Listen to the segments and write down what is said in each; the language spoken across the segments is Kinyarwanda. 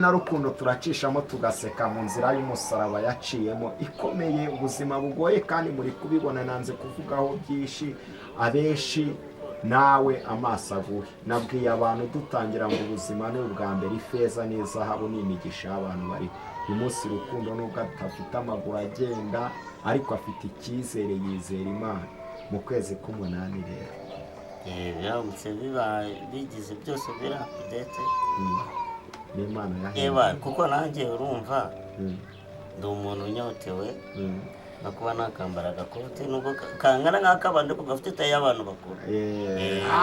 na rukundo turacishamo tugaseka mu nzira y'umusaraba yaciyemo ikomeye, ubuzima bugoye kandi muri kubibona, nanze kuvugaho byinshi. Abenshi nawe amaso aguhe, nabwiye abantu dutangira ngo ubuzima ni ubwa mbere, ifeza n'izahabu ni imigisha y'abantu bari uyu munsi. Rukundo nubwo atafite amaguru agenda, ariko afite icyizere, yizera Imana. Mu kwezi k'umunani rero biramutse bigize byose birapudete n'Imana yahembye, kuko nanjye urumva ndi umuntu unyotewe no kuba nakambara agakote nubwo kangana nk'akabandi ko gafite tayi y'abantu bakuru.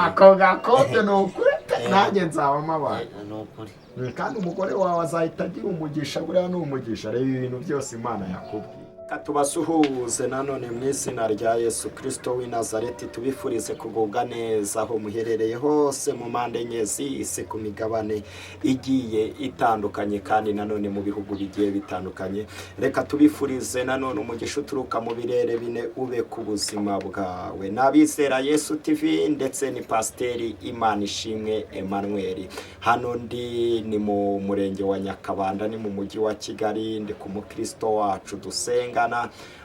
ako gakote ni ukuri, nanjye nzabamo abantu. ni ukuri kandi umugore wawe azahita agira umugisha, buriya ni umugisha. reba ibintu byose Imana yakubwiye. Tubasuhuze nanone mu izina rya Yesu Kristo w'i Nazareti, tubifurize kugubwa neza aho muherereye hose mu mpande enye z'isi, ku migabane igiye itandukanye kandi nanone mu bihugu bigiye bitandukanye. Reka tubifurize nanone umugisha uturuka mu birere bine ube ku buzima bwawe. N'abizera Yesu TV ndetse ni Pasiteri Imanishimwe Emmanuel. Hano ndi ni mu murenge wa Nyakabanda, ni mu mujyi wa Kigali. Ndi ku mukristo wacu dusenga,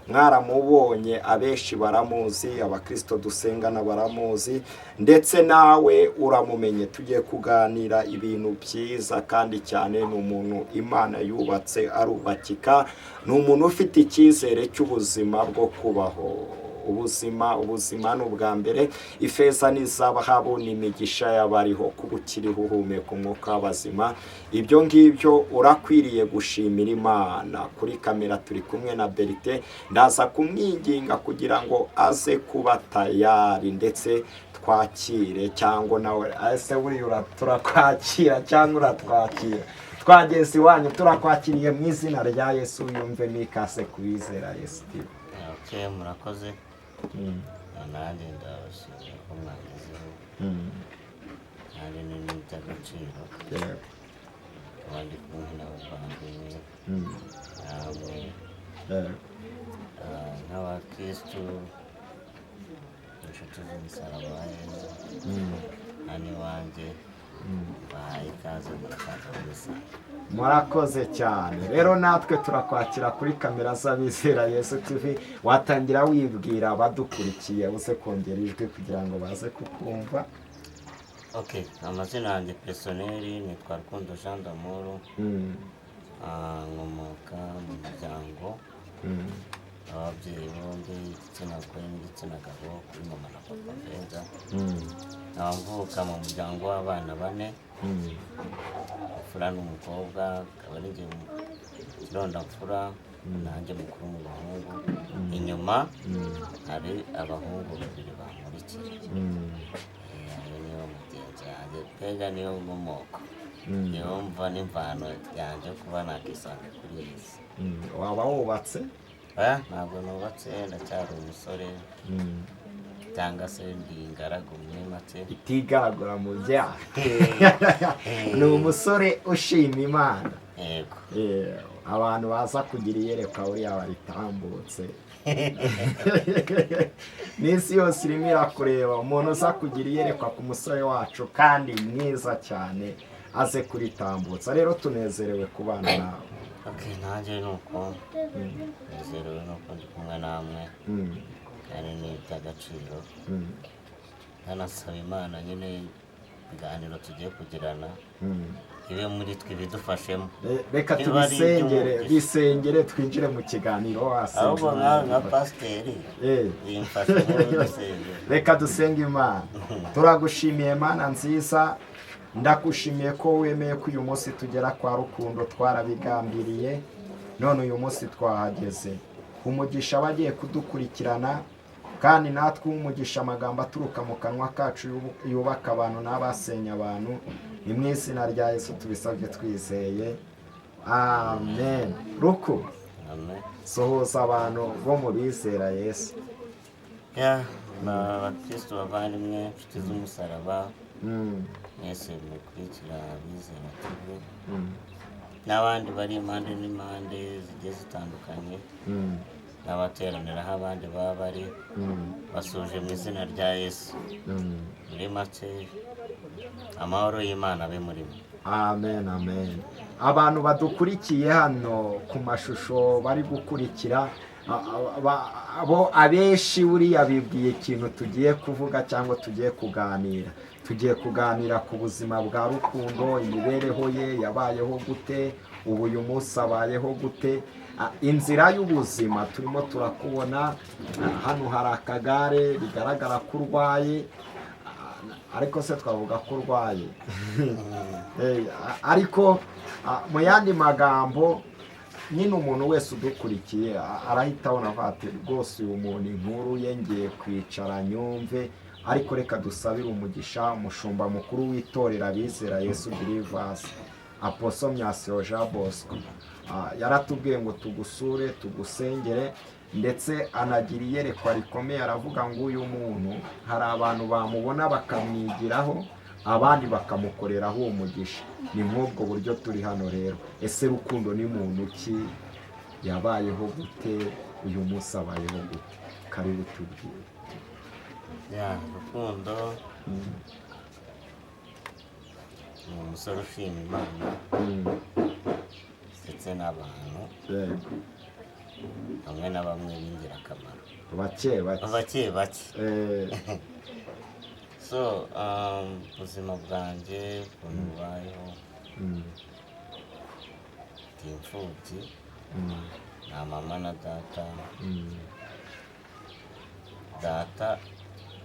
mwaramubonye, abenshi baramuzi, abakristo dusengana baramuzi, ndetse nawe uramumenye. tugiye kuganira ibintu byiza kandi cyane. ni umuntu Imana yubatse arubakika, ni umuntu ufite icyizere cy'ubuzima bwo kubaho. ubuzima ni ubwa mbere, ifeza n'izahabu ni imigisha y'abariho. kuba ukiriho uhumeka umwuka w'abazima, ibyo ngibyo urakwiriye gushimira Imana. kuri kamera turi kumwe na Berite, ndaza kumwinginga kugira ngo aze kuba tayari, ndetse twakire, cyangwa nawe ese buriya turakwakira cyangwa uratwakira. twageze iwanyu turakwakiriye mu izina rya Yesu, yumve mikase kubizera Yesu. murakoze. nanjye ndabashimira ko mwagezeho, kandi ni iby'agaciro. abandi kumwe n'abavandimwe namwe nk'abakristu, inshuti z'umusaraba wa Yesu, hano iwanjye bahaye ikaze, murakaza mwese. Murakoze cyane. rero natwe turakwakira kuri kamera z'abizera Yesu TV. watangira wibwira abadukurikiye, uze kongera ijwi kugira ngo baze kukumva. amazina yanjye personeri nitwa Rukundo Jean d'Amour. nkomoka mu muryango ababyeyi bombi, igitsina gore n'igitsina gabo, kuri mama na papa beza. mvuka mu muryango w'abana bane, imfura n'umukobwa, akaba ari njye kirondamfura, nanjye mukuru mu bahungu. inyuma hari abahungu babiri bamurikira. ayo niyo mugenzi yanjye, mbega niyo nkomoko, niyo mva n'imvano yanjye kuba nakisanga kuri iyi si. waba wubatse? ntabwo nubatse, ndacyari umusore, cyangwa se ndi ingaragu muri make itigaragura mu byaha. ni umusore ushima Imana. abantu baza kugira iyerekwa buriya baritambutse. n'isi yose irimo irakureba. umuntu uza kugira iyerekwa ku musore wacu kandi mwiza cyane, aze kuritambutsa. rero tunezerewe kubana nawe. nanjye ni uko nezerewe nuko ndi kumwe namwe, kandi ni iby'agaciro. ndanasaba Imana nyine ibiganiro tugiye kugirana ibe muri twe bidufashemo. reka bisengere twinjire mu kiganiro. ahubwo nka pasiteri bimfashemo dusengere. reka dusenge Imana. turagushimiye Mana nziza, ndagushimiye ko wemeye ko uyu munsi tugera kwa Rukundo. twarabigambiriye, none uyu munsi twahageze. umugisha bagiye kudukurikirana, kandi natwe umugisha amagambo aturuka mu kanwa kacu yubaka abantu n'abasenya abantu. ni mu izina rya Yesu tubisabye twizeye, amen. Ruku, sohoza abantu bo mu bizera Yesu. abakristo bavandimwe, inshuti z'umusaraba, mwese mukurikira abizera TV, n'abandi bari impande n'impande zigiye zitandukanye, n'abateranira aho abandi baba bari, basuje mu izina rya Yesu. muri make amahoro y'Imana abe muri mwe. amen amen. Abantu badukurikiye hano ku mashusho bari gukurikira, abo abenshi buriya bibwiye ikintu tugiye kuvuga cyangwa tugiye kuganira. Tugiye kuganira ku buzima bwa Rukundo, imibereho ye yabayeho gute, ubu uyu munsi abayeho gute, inzira y'ubuzima turimo turakubona. Hano hari akagare bigaragara ko urwaye, ariko se twavuga ko urwaye ariko mu yandi magambo nyine umuntu wese udukurikiye arahita abona ati rwose uyu muntu inkuru ye ngiye kwicara nyumve. Ariko reka dusabire umugisha umushumba mukuru w'itorero Abizera Yesu Believers, Apostle Myasiro Jean Bosco. Yaratubwiye ngo tugusure tugusengere, ndetse anagira iyerekwa rikomeye. Aravuga ngo uyu muntu hari abantu bamubona bakamwigiraho, abandi bakamukoreraho uwo mugisha. Ni mw'ubwo buryo turi hano rero. Ese Rukundo ni muntu ki? Yabayeho gute? Uyu munsi abayeho gute? Karibu tubwire. Rukundo ni umusore ushima Imana ndetse n'abantu bamwe na bamwe b'ingirakamaro, bake so ubuzima bwanjye ukuntu bubayeho, ndi imfubyi, nta mama na data. Data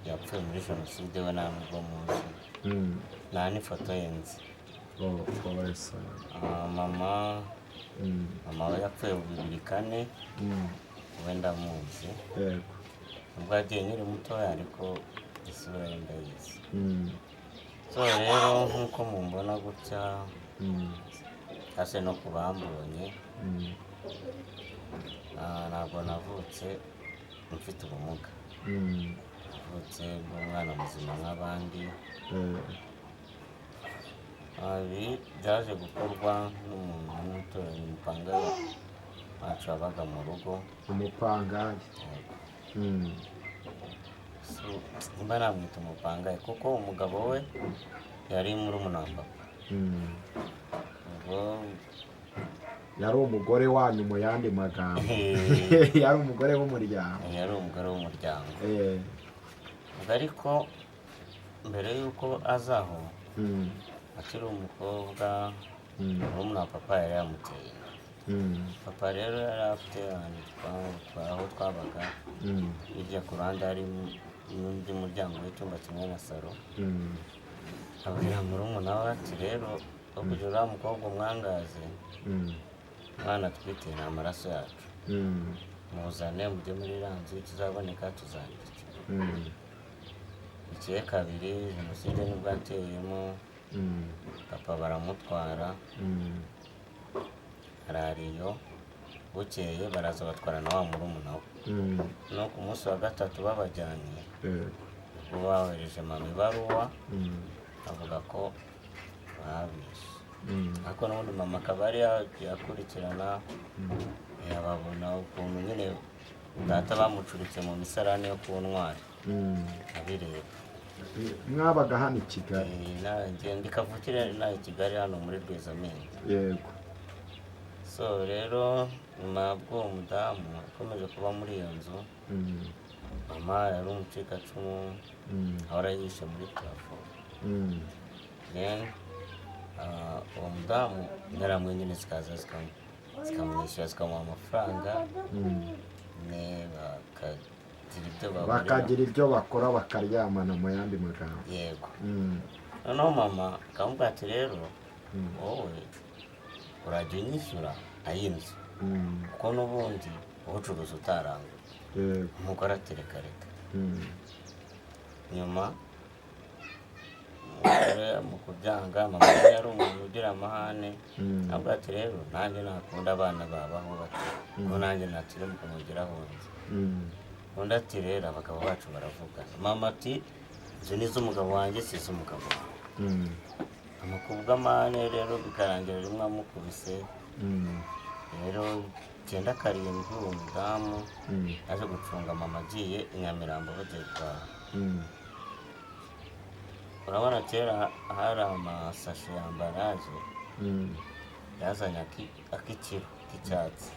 yapfuye muri jenoside, we nta nubwo muzi, nta n'ifoto ye nzi. Mama we yapfuye 2004, we ndamuzi, ubwo yagiye nkiri mutoya ariko isura ye ndayizi. So rero nk'uko mumbona gutya, hase no ku bambonye, ntabwo navutse mfite ubumuga, navutse bw'umwana muzima nk'abandi. Ibi byaje gukorwa n'umuntu w'umuturanyi, umupangayi wacu wabaga mu rugo. Umupangayi? Nimba namwita umupangayi kuko umugabo we yari murumuna wa papa. Yari umugore wanyu mu yandi magambo? Yari umugore w'umuryango? Yari umugore w'umuryango. Ariko mbere y'uko azaho, akiri umukobwa, murumuna wa papa yari yamuteye. Papa rero yari afite aho twabaga, hirya ku ruhande hari n'undi muryango w'icyumba kimwe na salo. Abwira murumuna we ati rero kugira uriya mukobwa umwangaze, umwana twite ni amaraso yacu, muzane mujye muri ranzi, kizaboneka tuzandika. Ikiye kabiri, jenoside nibwo yateyemo, papa baramutwara, arariyo, bukeye baraza batwara na wa murumuna we. No ku munsi wa gatatu babajyanye, ubwo bahereje mama ibaruwa avuga ko babishe. Ariko n'ubundi mama akaba yari yakurikirana, yababona ukuntu nyine data bamucuritse mu misarane yo ku Ntwari, abireba. Mwabaga hano i Kigali? Ndi kavukire i Kigali hano muri Rwezamenyo. Yego. So rero nyuma bw'uwo mudamu akomeje kuba muri iyo nzu, mama yari umucikacumu, ahora yishe muri parafo. Then uwo mudamu interahamwe nyine zikaza zikamwishyura, zikamuha amafaranga, bakagira ibyo bakora bakaryamana mu yandi magambo. Yego. Noneho mama akamubwira ati rero wowe urajya unyishyura ay'inzu, kuko n'ubundi ubucuruzi utaranguye. Nk'uko aratereka reka. Nyuma mu kubyanga, mama yari umuntu ugira amahane, avuga ati rero nanjye nakunda abana babaho bati, ngo nanjye natire mukamugeraho nzi. Undi ati rero abagabo bacu baravugana. Mama ati izo ni iz'umugabo wanjye, si iz'umugabo wawe. Amukubwa amahane rero bikarangira rimwe amukubise. Rero 9/7 uwo mudamu aje gucunga mama agiye i Nyamirambo bagiye gutaha. urabona kera hari amasashi ya ambaraje yazanye ak'ikiro k'icyatsi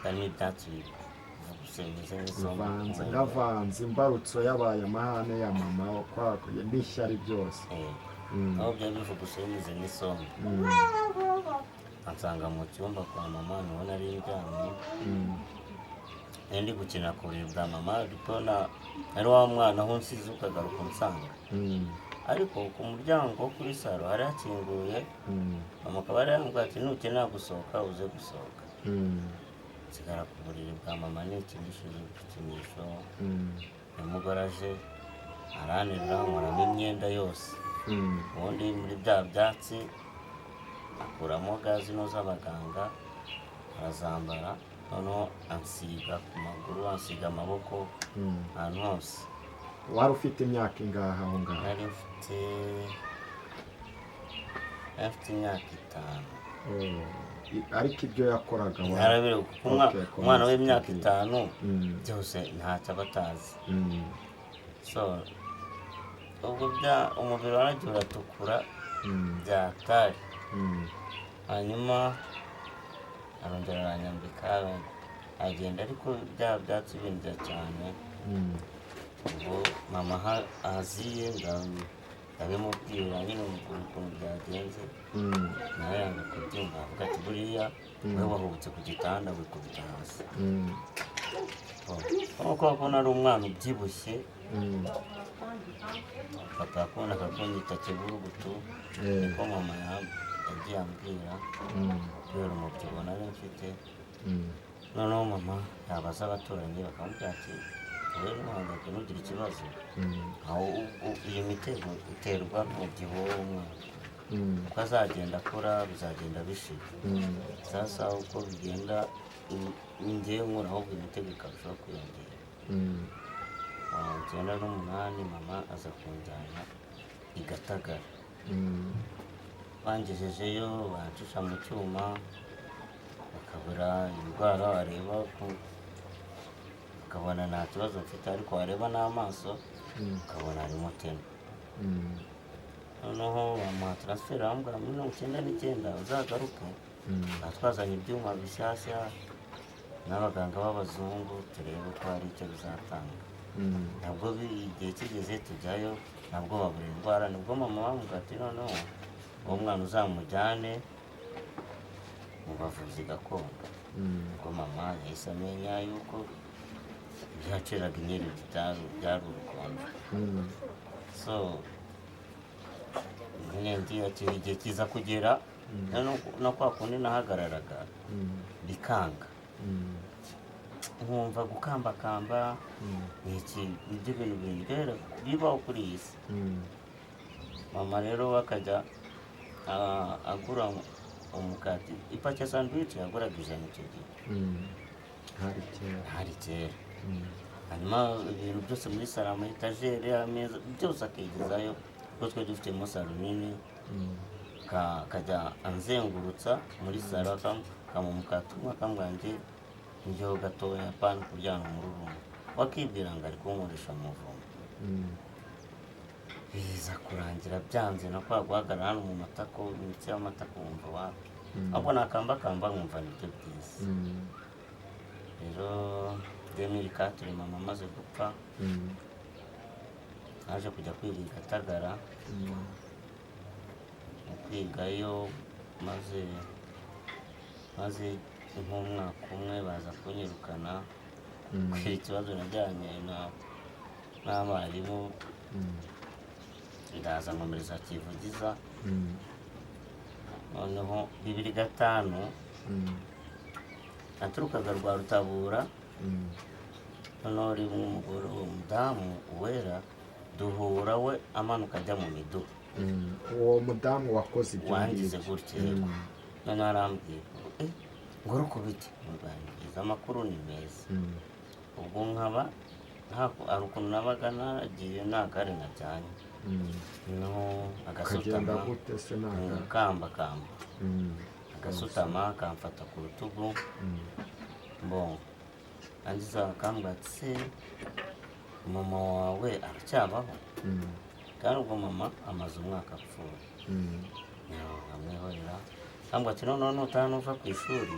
kandi n'ibyatsi bivuguse bimeze bivanze nk'isombe ngavanze imbarutso yabaye amahane ya mama kwakuye n'ishyari byose aho byari bivuguse bimeze nk'isombe ansanga mu cyumba kwa mama nubona ari indyamye ndi gukina ku buriri bwa mama ndikubona ari wa mwana aho nsize ukagaruka unsanga ariko ku muryango wo kuri saro hari hakinguye mama akaba yari yambwira ati nukenera gusohoka uze gusohoka nsigara ku buriri bwa mama nikinishije igikinisho umugore aje aranterura nkuramo imyenda yose ubundi muri bya byatsi akuramo ga zino z'abaganga arazambara noneho ansiga ku maguru ansiga amaboko ahantu hose. wari ufite imyaka ingaha aho ngaho? nari mfite imyaka 5. ariko ibyo yakoraga narabire kuko umwana w'imyaka 5 byose ntacyo aba atazi. So ubwo umubiri waragiye uratukura byatari hanyuma arongera aranyambika agenda ariko bya byatsi bindya cyane. ubwo mama aziye ndabimubwira nyine ukuntu byagenze nawe yanga kubyumva avuga ati buriya wowe wahubutse ku gitanda wikubita hasi. nk'uko wabona ari umwana ubyibushye papa yakundaga kunyita kiburugutu niko mama yagiye ambwira kubera umubyibuho nari mfite. noneho mama yabaza abaturanyi bakamubwira ati wowe ntuhangayike ntugire ikibazo aho iyi mitego iterwa n'umubyibuho w'umwana uko azagenda akura bizagenda bishira. sasa uko bigenda ngewe nkura ahubwo imitego ikarushaho kwiyongera. 98 mama aza kunjyana i Gatagara bangejejeyo bancisha mu cyuma bakabura indwara wareba ukabona nta kibazo mfite ariko wareba n'amaso ukabona harimo tena. noneho bamuha transfer arambwira muri 99 uzagaruke batwazanye ibyuma bishyashya n'abaganga b'abazungu turebe ko hari icyo bizatanga. ntabwo igihe kigeze tujyayo ntabwo babura indwara nibwo mama bamubwira ati noneho uwo mwana uzamujyane mu bavuzi gakondo. ubwo mama yahise amenya yuko ibyo yaciraga inyeri byari urukondo. so igihe kiza kugera no kwa kundi nahagararaga bikanga nkumva gukambakamba nibyo bintu bindera bibaho kuri iyi si. mama rero akajya agura umukati ipaki ya sandwich yaguraga ijana icyo gihe hari kera. hanyuma ibintu byose muri salo amayetajeri ameza byose akigezayo kuko twe dufitemo salo nini akajya anzengurutsa muri salo akamuha umukati umwe akamwanjye njyeho gatoya pani kuryana mu rurumu wakibwira ngo ari kunkoresha umuvumo. biza kurangira byanze na kwa guhagarara hano mu matako imitsi y'amatako wumva wapi ahubwo nakambakamba nkumva nibyo byiza. rero 2004 mama amaze gupfa naje kujya kwiga i Gatagara mu kwigayo maze nk'umwaka umwe baza kunyirukana kubera ikibazo najyanye n'abarimu ndaza nkomereza Kivugiza. noneho 2005 naturukaga rwa Rutabura noneho rimwe umugore w'umudamu uwera duhura we amanuka ajya mu miduha. uwo mudamu wakoze ibyo wangize gutya noneho arambwira ngo rukubite mbangiza amakuru ni meza. ubwo nkaba ari ukuntu nabaga nagiye nta gare najyanye noneho agasutama kamba agasutama akamfata ku rutugu mbongo angiza akambwira ati se mama wawe aracyabaho? kandi ubwo mama amaze umwaka apfuye. Nkamwihorera cyangwa ati noneho nutaha nuva ku ishuri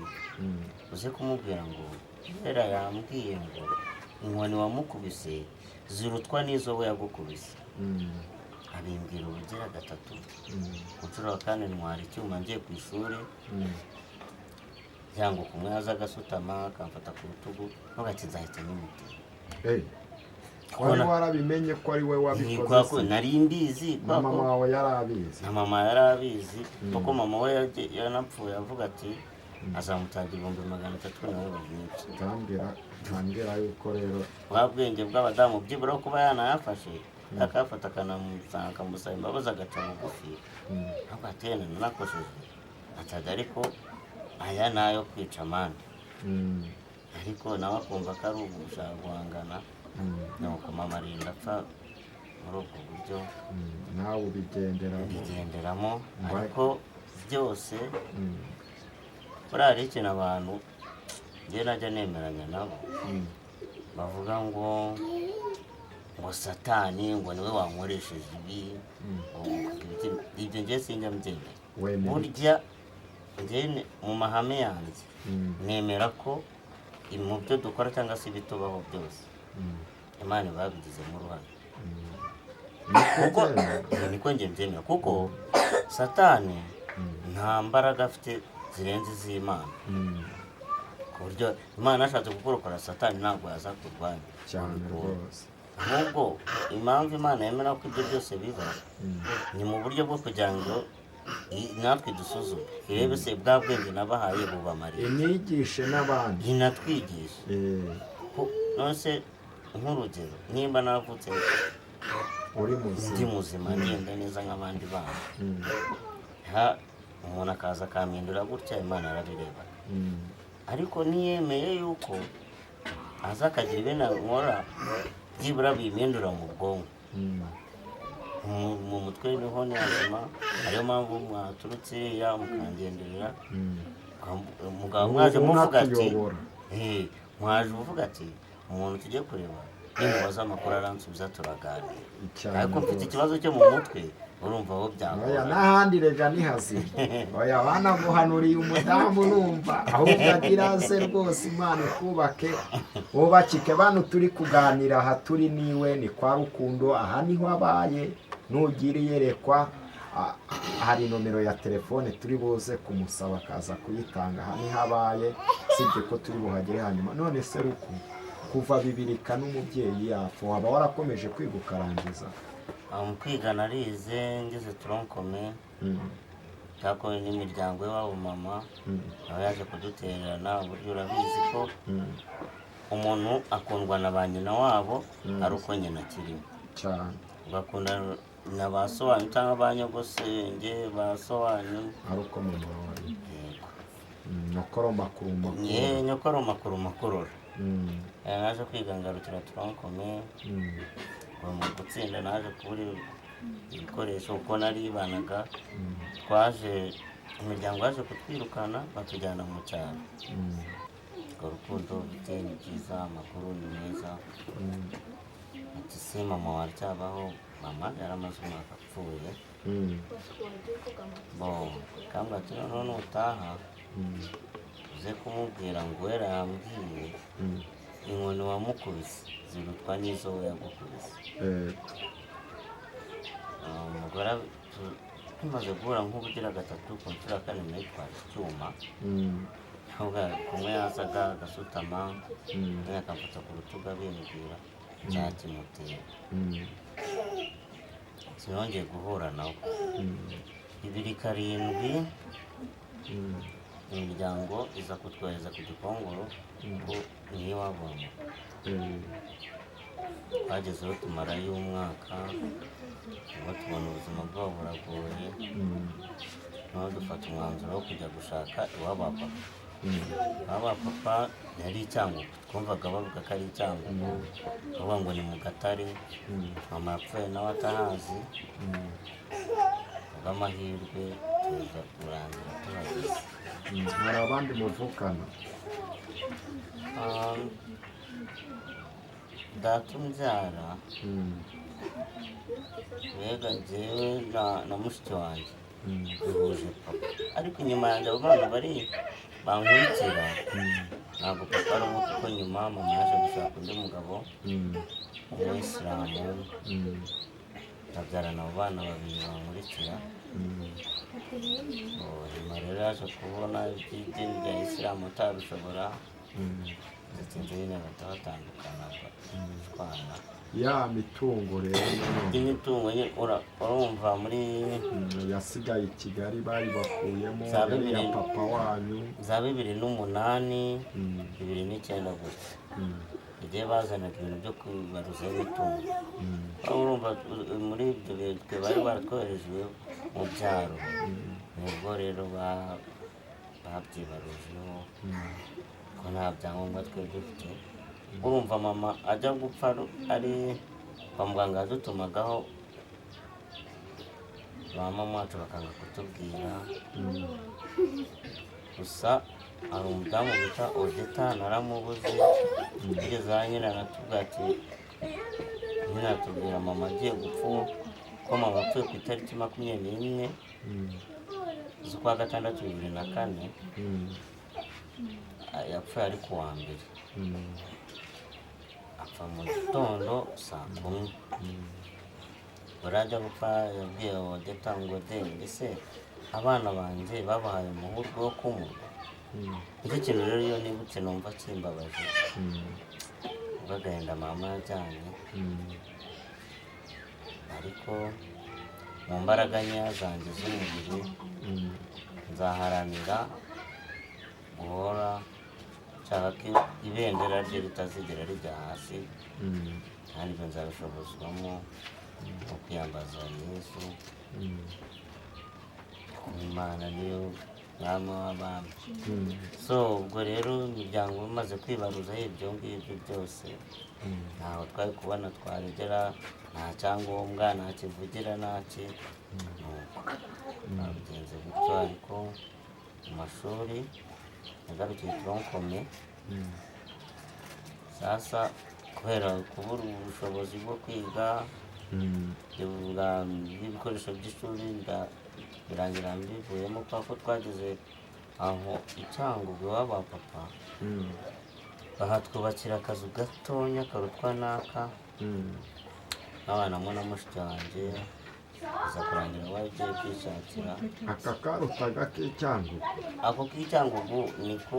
uze kumubwira ngo kubera yambwiye ngo inkoni wamukubise zirutwa n'izo we yagukubise. Abimbwira ubugira gatatu, ku nshuro ya kane ntwara icyuma ngiye ku ishuri, cyangwa kumwe aza agasutama akamfata ku rutugu ntugati nzahita nimutera. wari warabimenye ko ari we wabikoze? Nari mbizi, na mama wawe yarabizi? Na mama yarabizi kuko mama we yanapfuye avuga ati azamutanga 300 nawe bamwica. Tambira yuko rero wa bwenge bw'abadamu byibura kuba yanayafashe akafata akanamusanga akamusaba imbabazi agaca bugufi, ntabwo atene nakosheje ataga, ariko aya nayo kwica amande. Ariko nawe akumva ko ari ugushaka guhangana, nuko mama arinda apfa muri ubwo buryo. nawe ubigenderamo? Ariko byose hari ikintu abantu njye najya nemeranya nabo bavuga ngo satani ngo niwe wankoresheje ibi, ibyo njye sinjya mbyemera. Burya njye mu mahame yanjye nemera ko mu byo dukora cyangwa se ibitubaho byose Imana babigizemo uruhare. Niko njye mbyemera, kuko satani nta mbaraga afite zirenze iz'Imana, ku buryo Imana ashatse kukurokora satani ntabwo yaza kurwanya cyane rwose. ahubwo impamvu Imana yemera ko ibyo byose biba ni mu buryo bwo kugira ngo natwe dusuzume irebe se bwa bwenge nabahaye bubamariye, inigishe n'abandi, inatwigishe. Nose nk'urugero, nimba navutse ndi muzima ngenda neza nk'abandi bana, umuntu akaza akampindura gutya, Imana arabireba. Ariko niyemeye yuko aza akagira ibintu nkora byibura bimpindura mu bwonko, mu mutwe niho ni hazima. Ariyo mpamvu mwaturutse ya mukangenderera mugabo mwaje muvuga ati mwaje uvuga ati umuntu tujye kureba nimubaza amakuru aransubiza turaganira. Ariko mfite ikibazo cyo mu mutwe, urumva aho byaba n'ahandi rega nihazira. Oya banaguhanuriye umudamu numva ahubwo agira se rwose Imana ikubake wubakike. Bano turi kuganira aha turi niwe ni kwa Rukundo, aha niho abaye. Nugira iyerekwa hari nomero ya telefone turi buze kumusaba akaza kuyitanga, aha niho abaye, sibye ko turi buhagere hanyuma. None se Ruku, kuva bibirika n'umubyeyi yapfa waba warakomeje kwiga ukarangiza? Kwiga narize ngeze toronkome, cyakoze n'imiryango y'abo mama nawe yaje kudutererana. Uburyo urabizi ko umuntu akundwa na ba nyina wabo ari uko nyina akiriho cyane, ugakunda na ba so wanyu cyangwa ba nyogosenge ba so wanyu ari uko mama wawe. nyokoro makuru makurura. Naje kwiga ngarukira toronkome, mu gutsinda naje kubura ibikoresho uko naribanaga. Twaje imiryango yaje kutwirukana batujyana mu cyaro. Urwo rukundo biteye ni byiza, amakuru ni meza. Ati se mama waryabaho? Mama yaramaze umwaka apfuye. Kambwa ati noneho nutaha uze kumubwira ngo wera yambwiye inkoni wamukubise zirutwa n'izo we yagukubise. Umugore tumaze guhura nk'ubugira gatatu, ku nshuro ya kane nitwaje icyuma, kumwe yazaga agasutama akamfata ku rutugu abimbwira cyakimutera. Sinongeye guhura nawe. 2007 imiryango iza kutwohereza ku Gikongoro ngo niyo wabonye. Twagezeho tumarayo umwaka, ngo tubona ubuzima bwabo buragoye, noneho dufata umwanzuro wo kujya gushaka iwabo wa papa. Iwabo wa papa yari Icyangugu, twumvaga bavuga ko ari Icyangugu, bavuga ngo ni mu Gatare. Mama yapfuye nawe atahazi, kubw'amahirwe tuza kurangira tuhageze. Hari abandi muvukana? Data umbyara mbega njyewe na mushiki wanjye duhuje papa, ariko inyuma yanjye abo bana bankurikira ntabwo papa ari uwo, kuko nyuma mama yaje gushaka undi mugabo umuyisilamu, abyarana abo bana babiri bankurikira. Nyuma rero yaje kubona iby'idini rya isilamu atabishobora, ndetse nyine batabatandukana bashwana. Ya mitungo rero imitungo urumva muri yasigaye i Kigali bari bakuyemo Za yari bibiri. iya papa wanyu. za 2008 2009 gutya igihe bazanaga ibintu byo kwibaruza imitungo. Urumva muri ibyo bihe twe bari baratwoherejwe mu byaro, nibwo rero babyibarujeho ko nta byangombwa twe dufite. Urumva mama ajya gupfa ari kwa muganga yadutumagaho, ba mama wacu bakanga kutubwira. Gusa hari umudamu bita Odeta naramubuze, yigeze nyine aratubwira ati nyine atubwira mama agiye gupfa, ko mama apfuye ku itariki 21 z'ukwa gatandatu 2004, yapfuye ari ku wa mbere, apfa mu gitondo saa 10. Barajya gupfa yabwiye Odeta ngo mbese abana banjye babahaye umuhurwa wo kumurwa. Icyo kintu rero iyo nibutse numva kimbabaje, ubw'agahinda mama yajyanye. Ariko mu mbaraga nkeya zanjye z'umubiri nzaharanira guhora nshaka ko ibendera rye ritazigera rijya hasi, kandi ibyo nzabishobozwamo no kwiyambaza Yesu. Imana niyo mwami w'abami. So ubwo rero imiryango imaze kwibaruzaho ibyo ngibyo byose, ntaho twari kubona twaregera, nta cyangombwa, nta kivugira, ntaki, nuko babigenze gutyo. Ariko mu mashuri nagarukiye turankome, sasa kubera kubura ubushobozi bwo kwiga ibikoresho by'ishuri birangira mbivuyemo, kuko twageze aho Icyangugu iwabo wa papa bahatwubakira akazu gatonya karutwa n'aka, nk'abanamo na mushiki wanjye aza kurangira wagiye kwishakira. Aka karutaga k'Icyangugu? Ako k'Icyangugu niko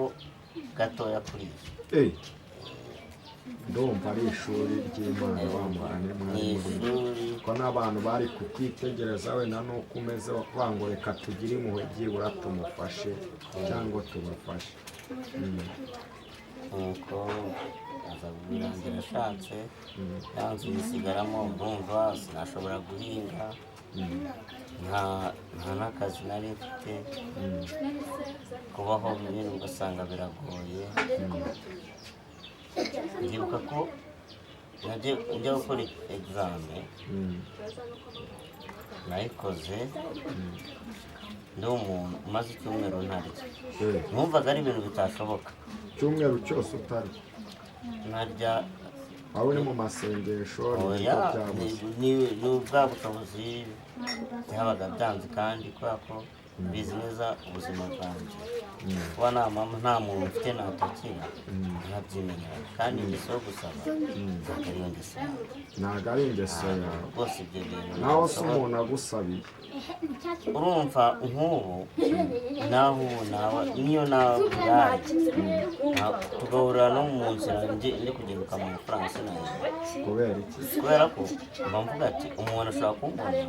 gatoya kuri iyi. Ndumva ari ishuri ry'Imana bamugane mwari ko n'abantu bari kukwitegereza wenda nuko umeze bavuga ngo reka tugire impuhwe byibura tumufashe cyangwa tubafashe. Nuko aza kubirangira ashatse, ya nzu yisigaramo. Urumva sinashobora guhinga, nta n'akazi nari mfite, kubaho nyine ugasanga biragoye. Ndibuka ko njya gukora egizame nayikoze ndi umuntu umaze icyumweru ntarya. Numvaga ari ibintu bitashoboka, icyumweru cyose utarya ntarya. waba uri mu masengesho? Ni bwa bushobozi byabaga byanze, kandi kubera ko bizi neza ubuzima bwanjye, kuba nta mama nta muntu mfite natakira, nkabyimenyera. Kandi ingeso yo gusaba ntabwo ariyo ngeso yawe, ntabwo ari ingeso yawe rwose. Ibyo bintu naho se umuntu agusabiye, urumva nk'ubu naho niyo naburaye tugahurira no mu nzira ndi kugenduka mu mafaranga sinayibona. kubera iki? Kubera ko mba mvuga ati umuntu ashobora kumbona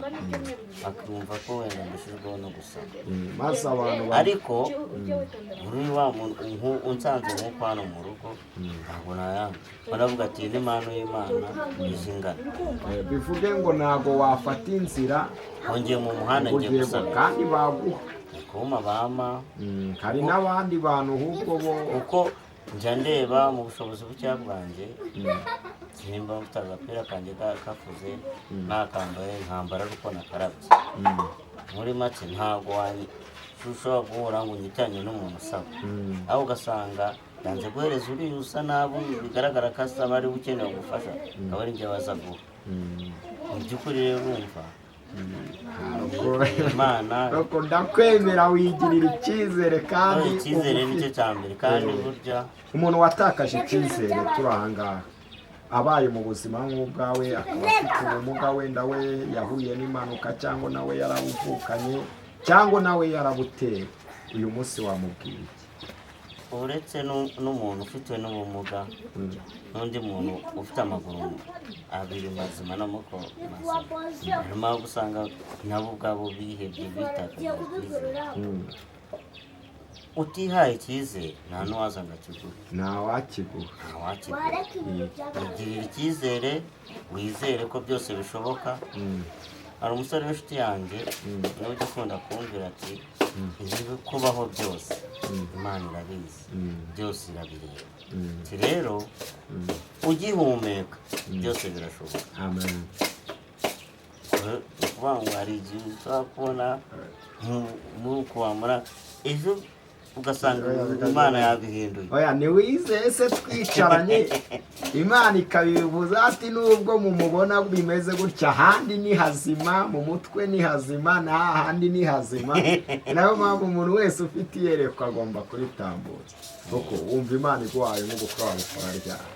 akumva ko wenda mbishijweho no gusaba, maze abantu ariko muri wa muntu unsanze nk'uko hano mu rugo ntabwo nayanga, baravuga ati ni impano y'Imana izingana. bivuge ngo ntabwo wafata inzira wongeye mu muhanda ngiye gusaba kandi baguha kuma bama. Hari n'abandi bantu ahubwo bo uko njya ndeba mu bushobozi bucya bwanjye, nimba mfite agapira kanjye kafuze nakambaye nkambara ariko nakarabye. Muri make ntabwo ushobora guhura ngo unyitanye n'umuntu usaba, aho ugasanga yanze guhereza uriya usa nabi bigaragara ko asaba ari ukeneye gufasha, akaba ari njye waza guha. mu by'ukuri rero urumva Imana nuko ndakwemera wigirira icyizere kandi icyizere nicyo cya mbere kandi burya umuntu watakaje icyizere turi ahangaha abaye mu buzima nk'ubwawe akaba afite ubumuga wenda we yahuye n'impanuka cyangwa nawe yarabuvukanye cyangwa nawe yarabutewe uyu munsi wamubwiye uretse n'umuntu ufite n'ubumuga n'undi muntu ufite amaguru abiri mazima n'amaboko mazima nyuma yo gusanga nabo ubwabo bihebye bitakaje icyizere utihaye icyizere nta n'uwaza ngo akiguhe ntawakiguha ugirira icyizere wizere ko byose bishoboka hari umusore w'inshuti yanjye niwe ujya ukunda kumbwira ati ibi kubaho byose Imana irabizi byose irabireba ati rero ugihumeka byose birashoboka ukuvuga ngo hari igihe ushobora kubona nk'uko wamara ejo ugasanga Imana yabihinduye oya ntiwizeye se twicaranye Imana ikabivuza ati nubwo mumubona bimeze gutya ahandi ni hazima mu mutwe ni hazima n'ahandi ni hazima nayo mpamvu umuntu wese ufite iyerekwa agomba kuritambutsa kuko wumva Imana iguhaye nko gukora wabikora ryari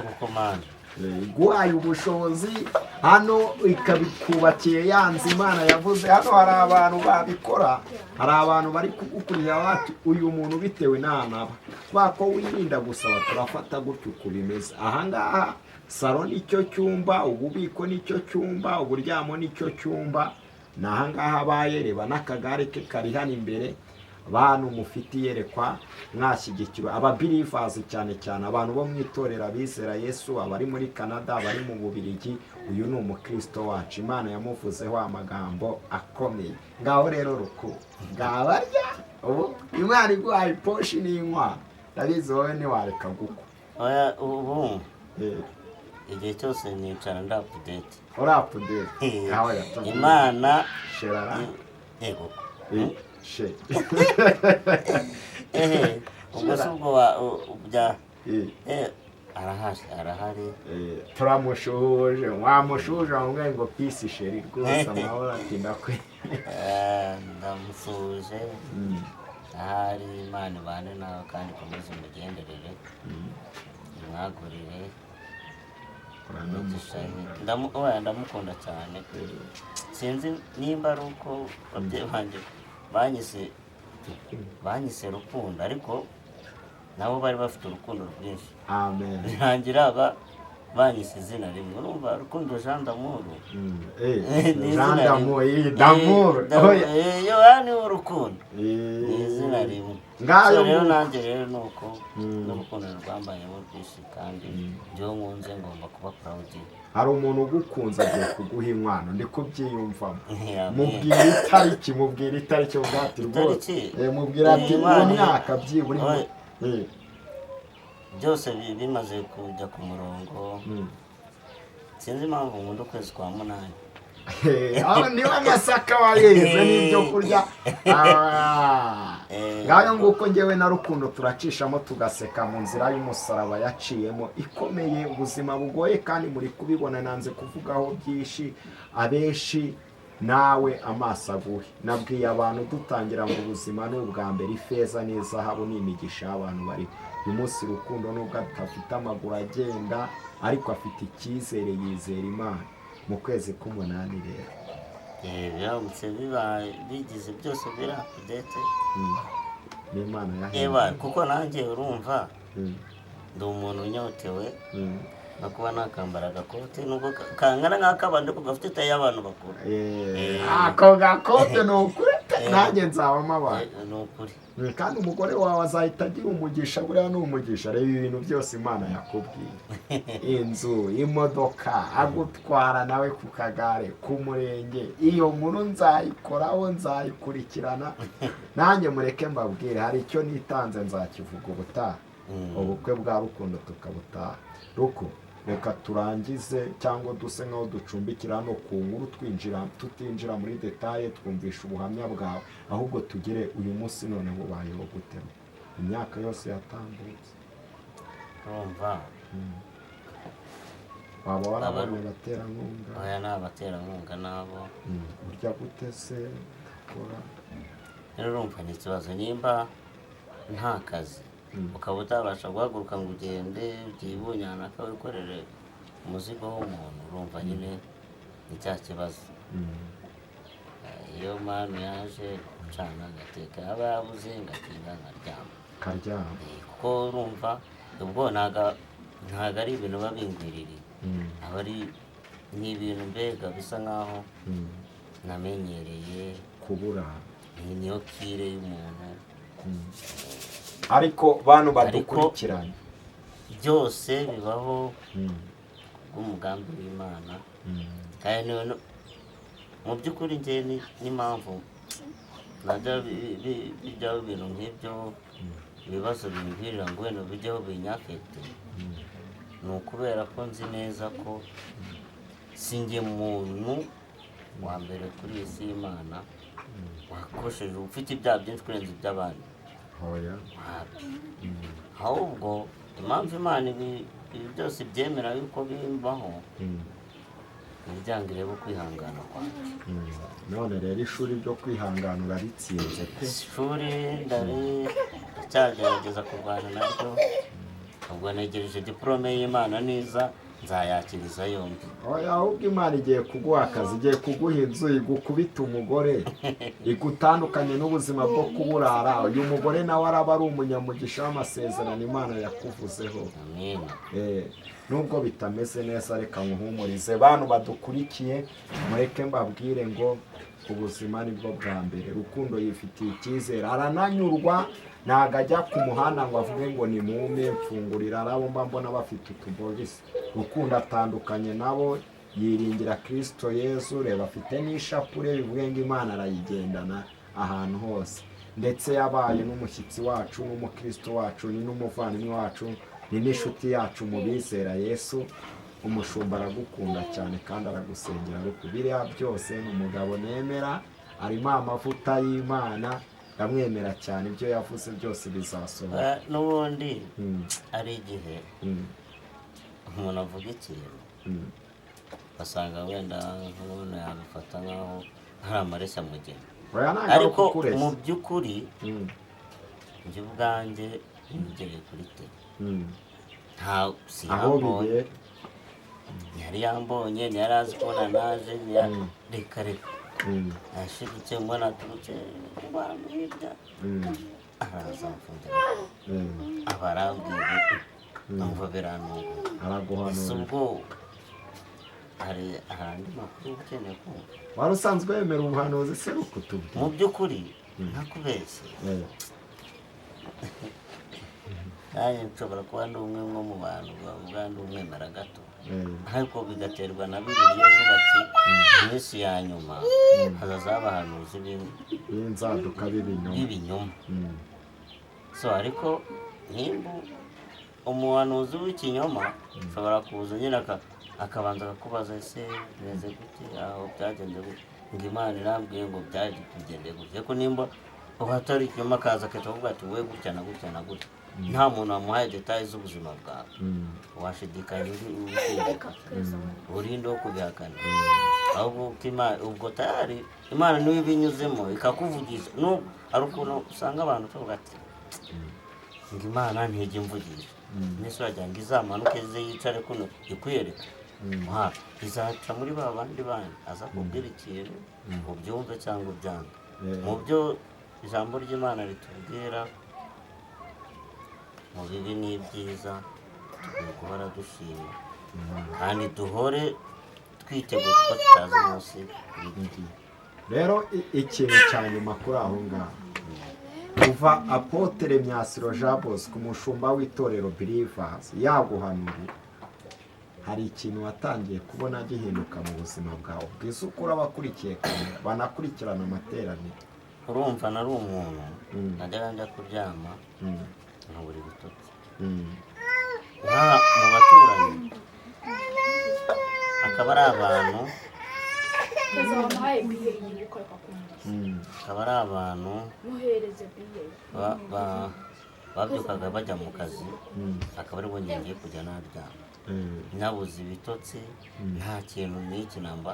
kuko Mana iguhaye ubushobozi hano ikabikubakiye yanze Imana yavuze hano hari abantu babikora hari abantu bari kugukurira bati uyu muntu bitewe n'ahanaba twako wirinda gusaba turafata gutyo uko bimeze ahangaha salo nicyo cyumba ububiko nicyo cyumba uburyamo nicyo cyumba n'ahangaha bayereba n'akagare ke kari hano imbere bantu mufite iyerekwa mwashyigikirwa ababirivazi cyane cyane abantu bo mwitorera bizera Yesu abari muri Canada abari mu Bubiligi uyu ni umukristo wacu Imana yamuvuzeho amagambo akomeye ngaho rero ruku ngabarya ubu Imana iguhaye iposhi n'inkwa ndabizi wowe ntiwareka gukwa ubu igihe cyose nicara ndi update uri update aho yatumye Imana sherara yego she ubwo se ubwo bya arahari turamushuhuje wamushuhuje wamubwiye ngo peace sheri rwose amahoro ati ndakwe ndamusuhuje ahari Imana ibane nawe kandi ikomeze umugenderere imwagurire ndamukunda cyane sinzi nimba ari uko ababyeyi banjye banyise rukundo ariko nabo bari bafite urukundo rwinshi birangira banyise izina rimwe urumva Rukundo Jean d'Amour Yohani w'urukundo ni izina rimwe rero nanjye rero ni uko n'urukundo rwambayeho rwinshi kandi ibyo nkunze ngomba kuba proud hari umuntu ugukunze agiye kuguha inkwano ndi kubyiyumvamo mubwira itariki ubwati rwose mubwira ati uwo mwaka byibura byose bimaze kujya ku murongo sinzi impamvu nkunda ukwezi kwa munani niba amasaka wayeze n'ibyo kurya ngayo nguko ngewe na Rukundo turacishamo tugaseka mu nzira y'umusaraba yaciyemo ikomeye ubuzima bugoye kandi muri kubibona nanze kuvugaho byinshi abenshi nawe amaso aguhe nabwiye abantu dutangira ngo ubuzima ni ubwa mbere ifeza n'izahabu ni imigisha y'abantu bari uyu munsi Rukundo nubwo adafite amaguru agenda ariko afite icyizere yizera Imana mu kwezi k'umunani rero biramutse bigize byose biri update n'Imana yahembye kuko nanjye urumva ndi umuntu unyotewe no kuba nakambara agakote nubwo kangana nk'akabandi ko gafite tayi y'abantu bakuru ako gakote ni ukuri nanjye nzabamo abantu ni ukuri kandi umugore wawe azahita agira umugisha buriya ni umugisha reba ibintu byose Imana yakubwiye inzu imodoka agutwara nawe ku kagare ku murenge iyo nkuru nzayikoraho nzayikurikirana nanjye mureke mbabwire hari icyo nitanze nzakivuga ubutaha ubukwe bwa Rukundo tukabutaha ruko reka turangize cyangwa duse nkaho ducumbikira hano ku nkuru tutinjira muri detaye twumvisha ubuhamya bwawe ahubwo tugire uyu munsi none bubayeho gute imyaka yose yatambutse urumva waba warabonye abaterankunga? Aya ni abaterankunga nabo. Burya gute se ukora? Rero urumva ni ikibazo nimba nta kazi ukaba utabasha guhaguruka ngo ugende ugiye ubunyana wikorere umuzigo w'umuntu, urumva nyine ni cya kibazo. Iyo manu yaje gucana agateka aba yabuze ngatinda karyama, kuko urumva ubwo ntago ari ibintu biba bingwiririye, aba ari n'ibintu mbega bisa nkaho namenyereye kubura, niyo kire y'umuntu. ariko bantu badukurikiranye byose bibaho bw'umugambi w'Imana. kandi mu by'ukuri njye n'impamvu najya bijyaho ibintu nk'ibyo ibibazo bimbwirira ngo wenda bijyaho binyafete, ni ukubera ko nzi neza ko sinjye muntu wa mbere kuri iyi si y'Imana wakosheje ufite ibyaha byinshi kurenza iby'abandi. ahubwo impamvu Imana ibi byose byemera yuko bimbaho, imiryango ireba ukwihangana kwanjye. none rero ishuri ryo kwihangana uraritsinze pe? ishuri ndacyagerageza kurwana naryo, ubwo negereje diporome y'Imana niza nzayakiriza yombi. ahubwo Imana igiye kuguha akazi, igiye kuguha inzu, igukubita umugore, igutandukanye n'ubuzima bwo kuburara. uyu mugore nawe araba ari umunyamugisha w'amasezerano Imana yakuvuzeho. nubwo bitameze neza reka nkuhumurize. bantu badukurikiye mureke mbabwire ngo ubuzima nibwo bwa mbere. Rukundo yifitiye icyizere, arananyurwa, ntago ajya ku muhanda ngo avuge ngo ni mume mfungurira, arabo mbona bafite utubogisi. Rukundo atandukanye nabo, yiringira Kristo Yesu. reba afite n'ishapure bivuge ngo Imana arayigendana ahantu hose, ndetse yabaye n'umushyitsi wacu, n'umukristo wacu, ni n'umuvandimwe wacu, ni n'inshuti yacu mu bizera Yesu. umushumba aragukunda cyane kandi aragusengera. ariko biriya byose ni umugabo nemera, arimo amavuta y'Imana, ndamwemera cyane. ibyo yavuze byose bizasohora. n'ubundi ari igihe umuntu avuga ikintu basanga wenda nk'umuntu yabifata nk'aho hari amareshya mugeni, ariko mu by'ukuri njye ubwanjye nigereye kuri te nta siyambonye, ntiyari yambonye, ntiyari azi kubona naje, reka yashidutse mbona aturutse abantu hirya, araza amfungira aba arambwira numva biranuga. ese ubwo hari andi makuru ukeneye kumva? wari usanzwe wemera ubuhanuzi se ukutubwira? mu by'ukuri ntakubeshye, nanjye nshobora kuba ndi umwe nko mu bantu bavuga ndi umwemera gato, ariko bigaterwa na Bibiliya ivuga ati iminsi ya nyuma hazaza abahanuzi b'inzaduka b'ibinyoma. so ariko nimba umuhanuzi w'ikinyoma ushobora kuza nyine akabanza akakubaza ese bimeze gute, aho byagenze gute, ngo Imana irambwiye ngo byagendeye gute. ariko nimba uba atari ikinyoma akaza akavuga ati wowe gutya na gutya na gutya, nta muntu wamuhaye detaye z'ubuzima bwawe, washidikanya urinde wo kubihakana. ahubwo ubwo tayari Imana niwe ibinyuzemo ikakuvugisha. hari ukuntu usanga abantu tuvuga ati ngo Imana ntijya imvugisha, nese wagira ngo izamanuke ze yicare kuno ikwiyereka, izaca muri ba bandi aza kubwira ikintu ubyumve cyangwa ubyange. mu byo ijambo ry'Imana ritubwira, mu bibi n'ibyiza tugomba guhora dushima, kandi duhore twiteguye kuko tutazi umunsi w'igihe. rero ikintu cya nyuma kuri aho ngaho, kuva Apotre Myasiro Jean Bosco umushumba w'itorero Believers yaguhanurira, hari ikintu watangiye kubona gihinduka mu buzima bwawe? bwiza ukura abakurikiye kamera banakurikirana amateraniro. urumva nari umuntu najyaga njya kuryama nkabura ibitotsi, mu baturanyi akaba ari abantu babyukaga bajya mu kazi akaba ari bo ngiye kujya naryama nabuze ibitotsi nta kintu n'iki namba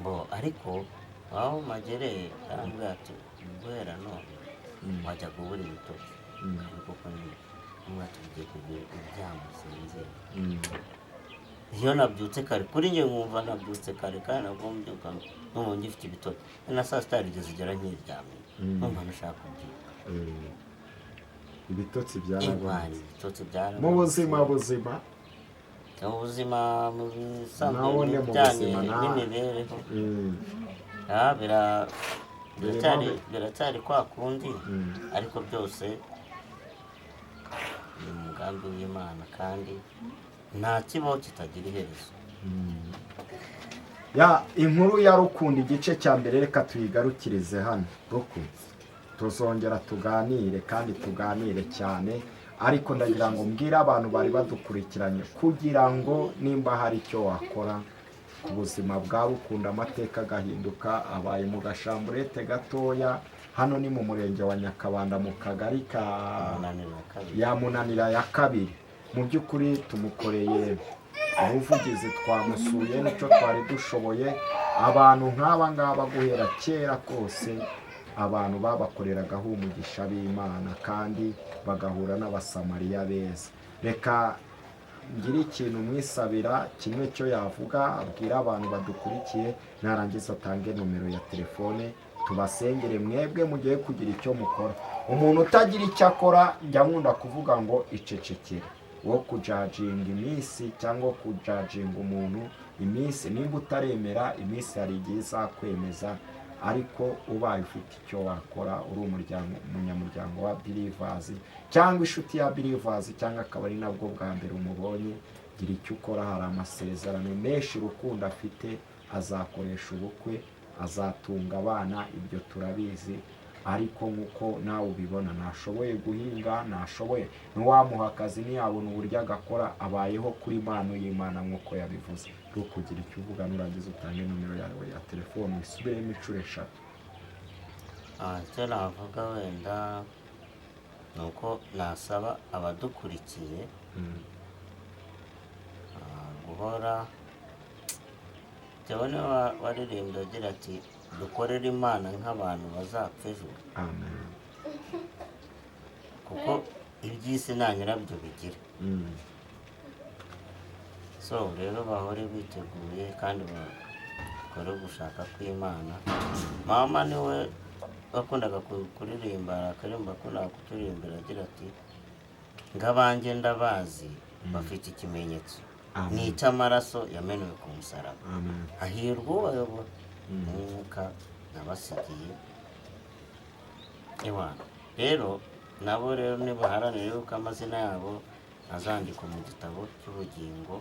bo ariko aho magereye arambwira ati guhera none wajya kubura ibitotsi ariko ko n'umwaka tugiye kuryama sinzira iyo nabyutse kare kuri njye nkumva nabyutse kare kandi nabwo mbyuka n'ubu ngifite ibitotsi na saa sita rigeze igera nkiryamye numva nashaka kubyuka ibitotsi byaragwanye ibitotsi byaragwanye mu buzima mu buzima mu bisanzwe Nabone mu bijyanye buzima, n'imibereho biracyari kwa kundi ariko byose ni umugambi w'Imana kandi nta kibaho kitagira iherezo. Inkuru ya Rukundo igice cya mbere reka tuyigarukirize hano. Rukundo tuzongera tuganire kandi tuganire cyane, ariko ndagira ngo mbwire abantu bari badukurikiranye kugira ngo nimba hari icyo wakora ku buzima bwa Rukundo amateka agahinduka. Abaye mu gashamburete gatoya, hano ni mu murenge wa Nyakabanda mu kagari ka Munanira ya kabiri. Mu by'ukuri tumukoreye ubuvugizi, twamusuye nicyo twari dushoboye. Abantu nk'aba ngaba guhera kera kose abantu babakoreragaho umugisha b'Imana kandi bagahura n'abasamariya beza. Reka ngire ikintu mwisabira kimwe cyo yavuga, abwira abantu badukurikiye, narangiza atange nomero ya telefone tubasengere mwebwe mugiye kugira icyo mukora. Umuntu utagira icyo akora njya nkunda kuvuga ngo icecekere, wo kujajinga iminsi cyangwa kujajinga umuntu iminsi. Nimba utaremera iminsi hari igihe izakwemeza, ariko ubaye ufite icyo wakora, uri umunyamuryango wa Believers cyangwa inshuti ya Believers cyangwa akaba ari nabwo bwa mbere umubonye, gira icyo ukora. Hari amasezerano menshi Rukundo afite, azakoresha ubukwe, azatunga abana, ibyo turabizi. Ariko nk'uko nawe ubibona, ntashoboye guhinga, ntashoboye n'uwamuha akazi ntiyabona uburyo agakora, abayeho kuri impano y'Imana nk'uko yabivuze. Kugira icyo uvuga nurangiza utange nomero yawe ya telefone isubiremo inshuro 3. Icyo navuga wenda ni uko nasaba abadukurikiye guhora Tebone waririmbye agira ati dukorere Imana nk'abantu bazapfa ejo. Amen. Kuko iby'isi nta nyirabyo bigira. So rero bahore biteguye kandi bakore gushaka kw'Imana. Mama niwe wakundaga kuririmba, akarimba akundaga kuturirimbira agira ati ngabanjye ndabazi bafite ikimenyetso n'icy'amaraso yamenewe ku musaraba. Hahirwa ubayobora umwuka nabasigiye Imana. Rero nabo rero nibaharanire yuko amazina yabo azandikwa mu gitabo cy'ubugingo,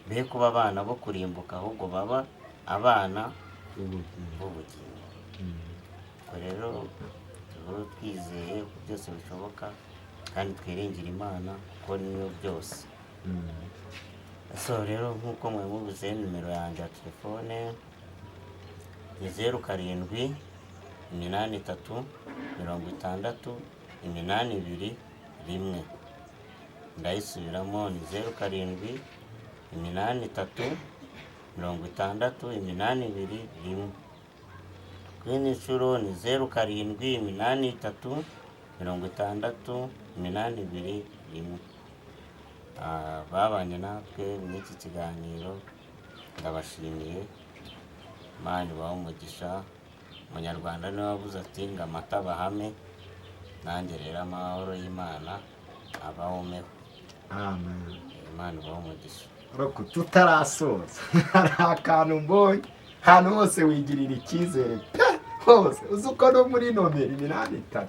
be kuba abana bo kurimbuka, ahubwo baba abana b'ubugingo. Rero tuba twizeye ko byose bishoboka kandi twiringira Imana kuko niyo byose. So rero nk'uko mwamubuze, nimero yanjye ya telefone ni 07 83 60 82 1. Ndayisubiramo ni 07 83 60 82 1. Kuri inshuro ni 07 83 60 82 1. Babanye natwe muri iki kiganiro ndabashimiye. Imana ibahe umugisha. Umunyarwanda niwe wavuze ati ngo amata bahame, nanjye rero amahoro y'Imana abahomeho. Amen. Imana ibahe umugisha. Roko tutarasoza hari akantu mbonye ahantu hose wigirira icyizere hose, uzi uko no muri nomero 83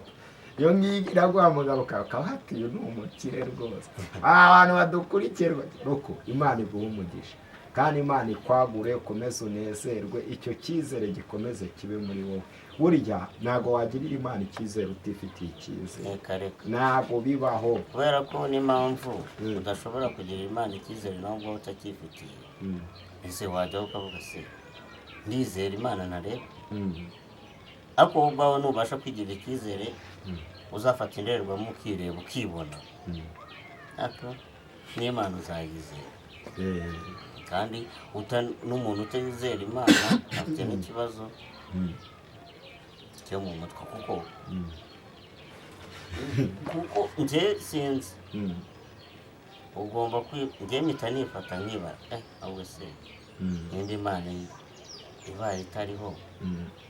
iyo ngiyi iraguhamagara ukaba hatiye ni umukire rwose. Abantu badukurikirwa Roko, Imana iguhe umugisha kandi Imana ikwagure, ukomeze unezerwe, icyo cyizere gikomeze kibe muri wowe. Burya ntago wagirira Imana icyizere utifitiye icyizere, ntago bibaho. Kubera ko n'impamvu udashobora kugirira Imana icyizere nubwo utacyifitiye. Ese wajya ukavuga se ndizera Imana ntareba, ariko wowe ubwawe ntubasha kwigirira icyizere uzafata indorerwamo ukireba ukibona ariko n'Imana uzayizera. Kandi n'umuntu utizera Imana afite n'ikibazo cyo mu mutwe, kuko njye sinzi ugomba njye mpita nifata nkibara ahubwo se n'indi Imana ibaye itariho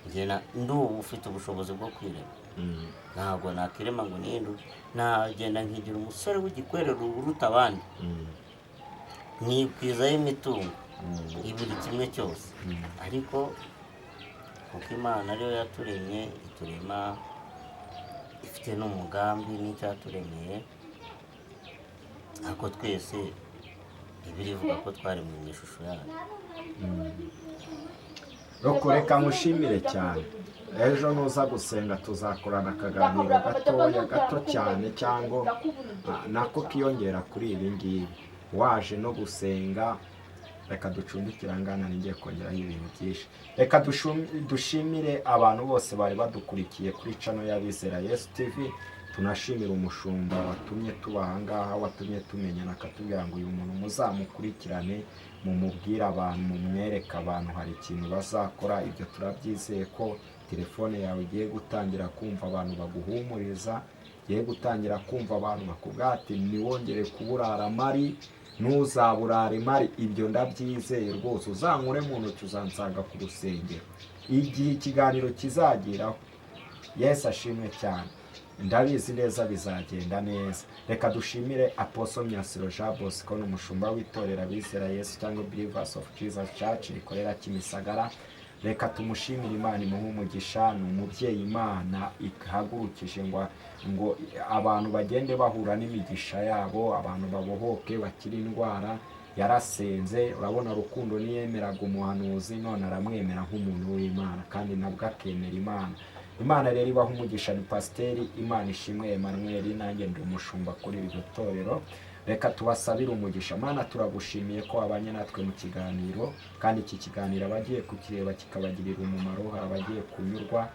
njye ndubu ufite ubushobozi bwo kwirema ntabwo nakirema ngo nihinduke, nagenda nkigira umusore w'igikwerere uruta abandi nkikwizaho imitungo iburi kimwe cyose, ariko kuko Imana ariyo yaturemye iturema ifite n'umugambi n'icyo yaturemeye, ariko twese Bibiliya ivuga ko twaremwe mu ishusho yayo. reka mushimire cyane. Ejo nuza gusenga tuzakorana akaganiro gatoya gato cyane, cyangwa nako kiyongera kuri ibi ngibi. Waje no gusenga reka ducumbikira ngana ngiye kongeraho ibintu byinshi. Reka dushimire abantu bose bari badukurikiye kuri channel y'Abizera Yesu TV. Tunashimira umushumba watumye tuba aha ngaha, watumye tumenyana, akatubwira ngo uyu muntu muzamukurikirane, mumubwire abantu, mumwereke abantu hari ikintu bazakora. Ibyo turabyizeye ko telefone yawe igiye gutangira kumva abantu baguhumuriza, igiye gutangira kumva abantu bakubwira ati ntiwongere kuburara mari, ntuzaburare mari. Ibyo ndabyizeye rwose. Uzankure mu ntoki uzansanga ku rusengero igihe ikiganiro kizageraho. Yesu ashimwe cyane. Ndabizi neza bizagenda neza. Reka dushimire Apostle Myasiro Jean Bosco, n'umushumba w'itorero Abizera Yesu cyangwa Believers of Jesus Church rikorera Kimisagara. Reka tumushimire, Imana imuhe umugisha. Ni umubyeyi Imana ihagurukije ngo abantu bagende bahura n'imigisha yabo, abantu babohoke bakiri indwara. Yarasenze, urabona rukundo niyemeraga umuhanuzi, none aramwemera nk'umuntu w'Imana, kandi nabwo akemera Imana. Imana rero ibaha umugisha. Ni Pasiteri Imana ishimwe Emmanuel, nanjye ndi umushumba kuri iri torero. Reka tubasabire umugisha. Mana, turagushimiye ko wabanye natwe mu kiganiro, kandi iki kiganiro abagiye kukireba kikabagirira umumaro, hari abagiye kunyurwa.